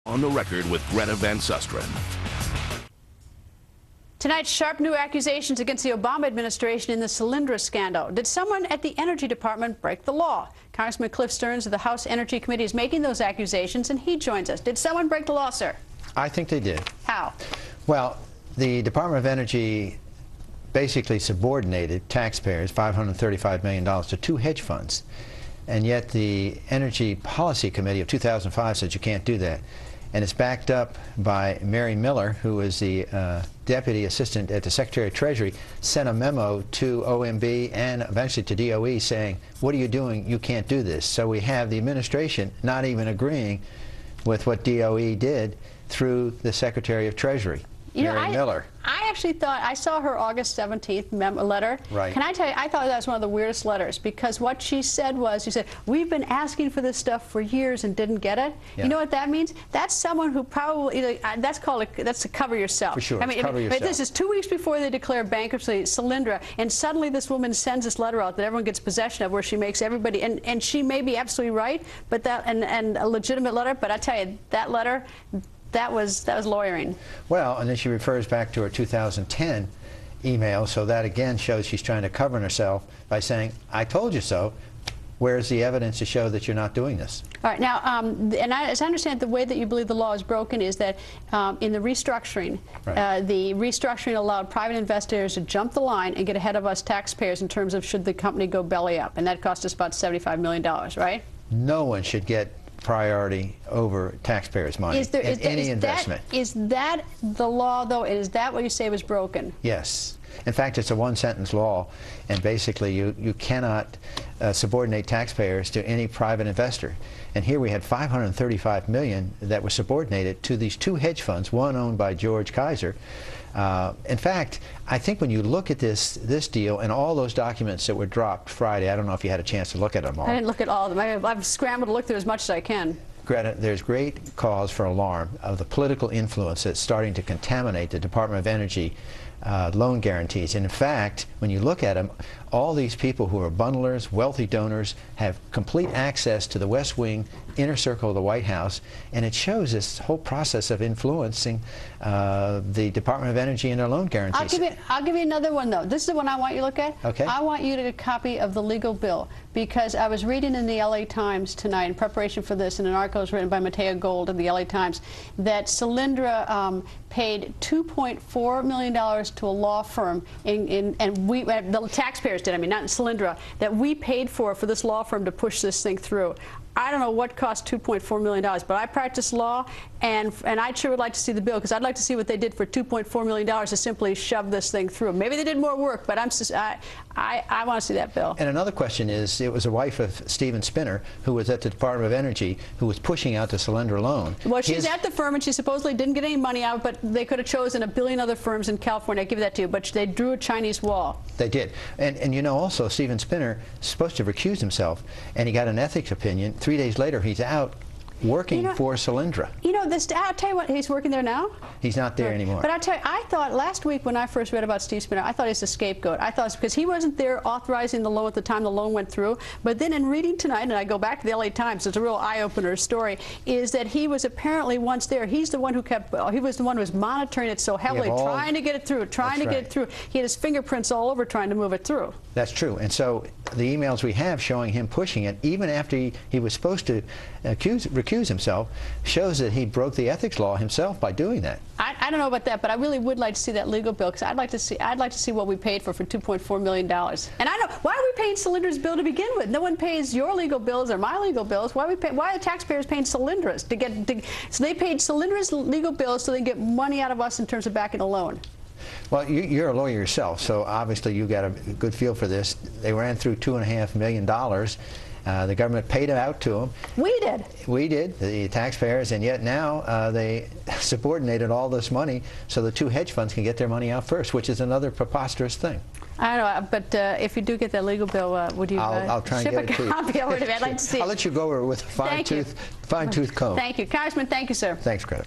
On the Record with Greta Van Susteren. Tonight, sharp new accusations against the Obama administration in the Solyndra scandal. Did someone at the Energy Department break the law? Congressman Cliff Stearns of the House Energy Committee is making those accusations, and he joins us. Did someone break the law, sir? I think they did. How? Well, the Department of Energy basically subordinated taxpayers $535 million to two hedge funds. And yet the Energy Policy Committee of 2005 said you can't do that. And it's backed up by Mary Miller, who is the Deputy Assistant at the Secretary of Treasury, sent a memo to OMB and eventually to DOE saying, what are you doing? You can't do this. So we have the administration not even agreeing with what DOE did through the Secretary of Treasury, Mary Miller. I actually thought, I saw her August 17th letter. Right. Can I tell you, I thought that was one of the weirdest letters, because what she said was, she said, we've been asking for this stuff for years and didn't get it. Yeah. You know what that means? That's someone who probably, that's to cover yourself. For sure, I mean, cover yourself. This is 2 weeks before they declare bankruptcy, Solyndra, and suddenly this woman sends this letter out that everyone gets possession of, where she makes everybody, and she may be absolutely right, but that, and a legitimate letter, but I tell you, that letter, that was lawyering. Well, and then she refers back to her 2010 email, so that again shows she's trying to cover herself by saying, I told you so. Where's the evidence to show that you're not doing this? All right, now, as I understand, the way that you believe the law is broken is that in the restructuring, right, the restructuring allowed private investors to jump the line and get ahead of us taxpayers in terms of should the company go belly up, and that cost us about $75 million, right? No one should get priority over taxpayers' money in any investment. Is that the law, though? Is that what you say was broken? Yes. In fact, it's a one-sentence law, and basically you cannot subordinate taxpayers to any private investor. And here we had $535 million that was subordinated to these two hedge funds, one owned by George Kaiser. In fact, I think when you look at this deal and all those documents that were dropped Friday, I don't know if you had a chance to look at them all. I didn't look at all of them. I've scrambled to look through as much as I can. Greta, there's great cause for alarm of the political influence that's starting to contaminate the Department of Energy loan guarantees. And in fact, when you look at them, all these people who are bundlers, wealthy donors, have complete access to the West Wing, inner circle of the White House, and it shows this whole process of influencing the Department of Energy and their loan guarantees. I'll give you another one, though. This is the one I want you to look at. Okay. I want you to get a copy of the legal bill, because I was reading in the LA Times tonight in preparation for this, in an article was written by Mateo Gold of the LA Times, that Solyndra paid $2.4 million to a law firm, and we, the taxpayers did, I mean, not in Solyndra, that we paid for this law firm to push this thing through. I don't know what cost $2.4 million, but I practice law, and I sure would like to see the bill, because I'd like to see what they did for $2.4 million to simply shove this thing through. Maybe they did more work, but I want to see that bill. And another question is, it was a wife of Steven Spinner, who was at the Department of Energy, who was pushing out the Solyndra loan. Well, she's at the firm, and she supposedly didn't get any money out, but they could have chosen a billion other firms in California. I give that to you, but they drew a Chinese wall. They did. And you know, also, Steven Spinner is supposed to have recused himself, and he got an ethics opinion. 3 days later, he's out working for Solyndra. You know, I'll tell you what, he's working there now? He's not there anymore. But I'll tell you, I thought last week when I first read about Steve Spinner, I thought he was a scapegoat. I thought it's because he wasn't there authorizing the loan at the time the loan went through. But then in reading tonight, and I go back to the LA Times, it's a real eye-opener story, is that he was apparently once there. He's the one who he was the one who was monitoring it so heavily, trying to get it through, trying to get it through. He had his fingerprints all over trying to move it through. That's true. And so the emails we have showing him pushing it, even after he was supposed to recuse himself, shows that he broke the ethics law himself by doing that. I don't know about that, but I really would like to see that legal bill, because I'd like to see what we paid for $2.4 million. And I know, why are we paying Solyndra's bill to begin with? No one pays your legal bills or my legal bills. Why are the taxpayers paying Solyndra's so they paid Solyndra's legal bills so they get money out of us in terms of backing a loan? Well, you're a lawyer yourself, so obviously you got a good feel for this. They ran through $2.5 million. The government paid it out to them. We did. We did, the taxpayers, and yet now they subordinated all this money so the two hedge funds can get their money out first, which is another preposterous thing. I don't know, but if you do get that legal bill, would you I'll try and ship get it to you. a copy over to me? I'd like to see it. I'll let you go over it with a fine-tooth comb. Thank you. Congressman, thank you, sir. Thanks, Greta.